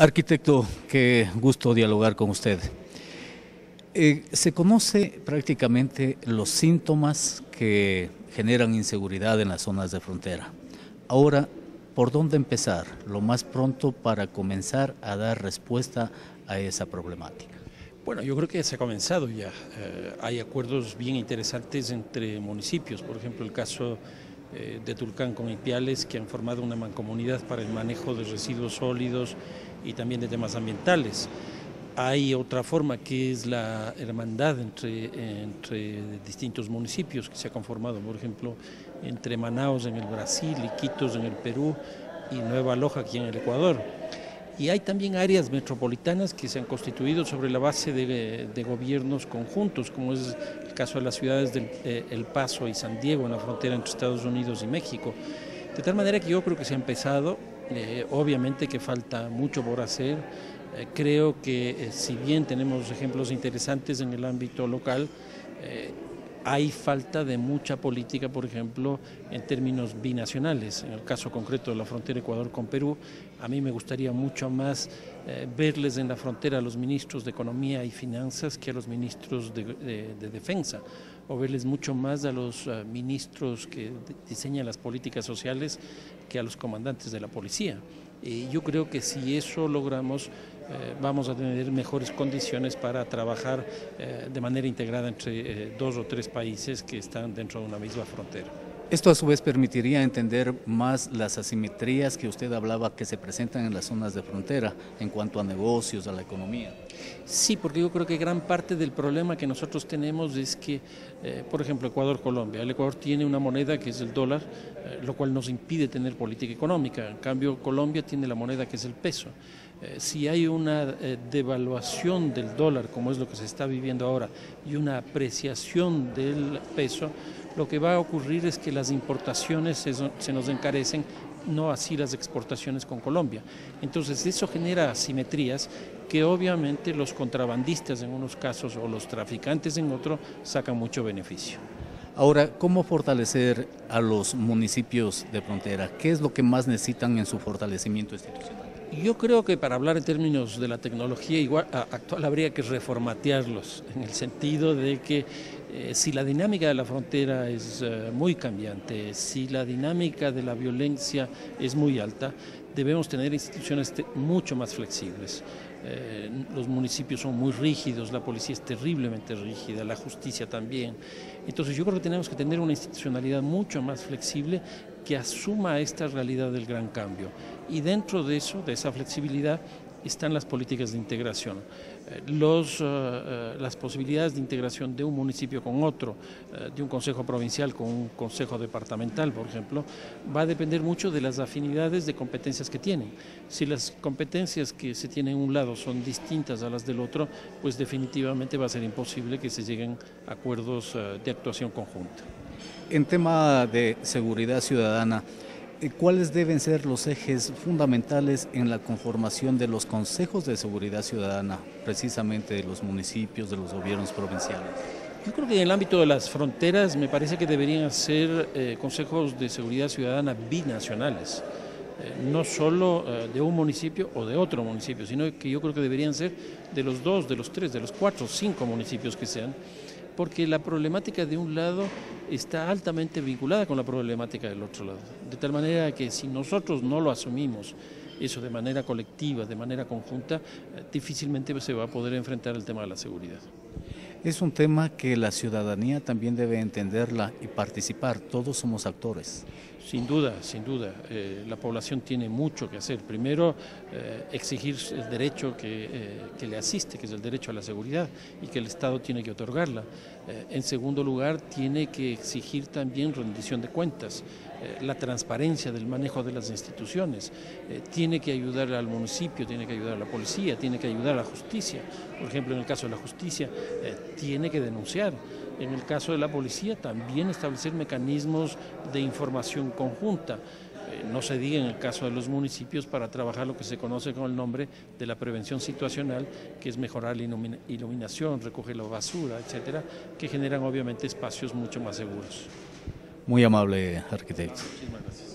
Arquitecto, qué gusto dialogar con usted. Se conoce prácticamente los síntomas que generan inseguridad en las zonas de frontera. Ahora, ¿por dónde empezar lo más pronto para comenzar a dar respuesta a esa problemática? Bueno, yo creo que se ha comenzado ya. Hay acuerdos bien interesantes entre municipios, por ejemplo el caso de Tulcán con Ipiales, que han formado una mancomunidad para el manejo de residuos sólidos y también de temas ambientales. Hay otra forma que es la hermandad entre distintos municipios que se ha conformado, por ejemplo, entre Manaos en el Brasil, Iquitos en el Perú y Nueva Loja aquí en el Ecuador. Y hay también áreas metropolitanas que se han constituido sobre la base de gobiernos conjuntos, como es el caso de las ciudades de El Paso y San Diego, en la frontera entre Estados Unidos y México. De tal manera que yo creo que se ha empezado, obviamente que falta mucho por hacer. Creo que si bien tenemos ejemplos interesantes en el ámbito local, hay falta de mucha política, por ejemplo, en términos binacionales. En el caso concreto de la frontera Ecuador con Perú, a mí me gustaría mucho más verles en la frontera a los ministros de Economía y Finanzas que a los ministros de Defensa, o verles mucho más a los ministros que diseñan las políticas sociales que a los comandantes de la policía. Yo creo que si eso logramos, vamos a tener mejores condiciones para trabajar de manera integrada entre dos o tres países que están dentro de una misma frontera. Esto a su vez permitiría entender más las asimetrías que usted hablaba que se presentan en las zonas de frontera en cuanto a negocios, a la economía. Sí, porque yo creo que gran parte del problema que nosotros tenemos es que, por ejemplo, Ecuador-Colombia. El Ecuador tiene una moneda que es el dólar, lo cual nos impide tener política económica. En cambio, Colombia tiene la moneda que es el peso. Si hay una devaluación del dólar, como es lo que se está viviendo ahora, y una apreciación del peso, lo que va a ocurrir es que las importaciones se nos encarecen, no así las exportaciones con Colombia. Entonces eso genera asimetrías que obviamente los contrabandistas en unos casos o los traficantes en otro sacan mucho beneficio. Ahora, ¿cómo fortalecer a los municipios de frontera? ¿Qué es lo que más necesitan en su fortalecimiento institucional? Yo creo que para hablar en términos de la tecnología actual habría que reformatearlos, en el sentido de que si la dinámica de la frontera es muy cambiante, si la dinámica de la violencia es muy alta, debemos tener instituciones mucho más flexibles. Los municipios son muy rígidos, la policía es terriblemente rígida, la justicia también. Entonces yo creo que tenemos que tener una institucionalidad mucho más flexible que asuma esta realidad del gran cambio. Y dentro de eso, de esa flexibilidad, están las políticas de integración. Las posibilidades de integración de un municipio con otro, de un consejo provincial con un consejo departamental, por ejemplo, va a depender mucho de las afinidades de competencias que tienen. Si las competencias que se tienen en un lado son distintas a las del otro, pues definitivamente va a ser imposible que se lleguen a acuerdos de actuación conjunta. En tema de seguridad ciudadana, ¿cuáles deben ser los ejes fundamentales en la conformación de los consejos de seguridad ciudadana, precisamente de los municipios, de los gobiernos provinciales? Yo creo que en el ámbito de las fronteras me parece que deberían ser consejos de seguridad ciudadana binacionales, no solo de un municipio o de otro municipio, sino que yo creo que deberían ser de los dos, de los tres, de los cuatro, 5 municipios que sean, porque la problemática de un lado está altamente vinculada con la problemática del otro lado. De tal manera que si nosotros no lo asumimos, eso de manera colectiva, de manera conjunta, difícilmente se va a poder enfrentar el tema de la seguridad. Es un tema que la ciudadanía también debe entenderla y participar. Todos somos actores. Sin duda, sin duda. La población tiene mucho que hacer. Primero, exigir el derecho que le asiste, que es el derecho a la seguridad y que el Estado tiene que otorgarla. En segundo lugar, tiene que exigir también rendición de cuentas, la transparencia del manejo de las instituciones. Tiene que ayudar al municipio, tiene que ayudar a la policía, tiene que ayudar a la justicia. Por ejemplo, en el caso de la justicia, tiene que denunciar. En el caso de la policía, también establecer mecanismos de información conjunta. No se diga en el caso de los municipios para trabajar lo que se conoce con el nombre de la prevención situacional, que es mejorar la iluminación, recoger la basura, etcétera, que generan obviamente espacios mucho más seguros. Muy amable, arquitecto. Muchísimas gracias.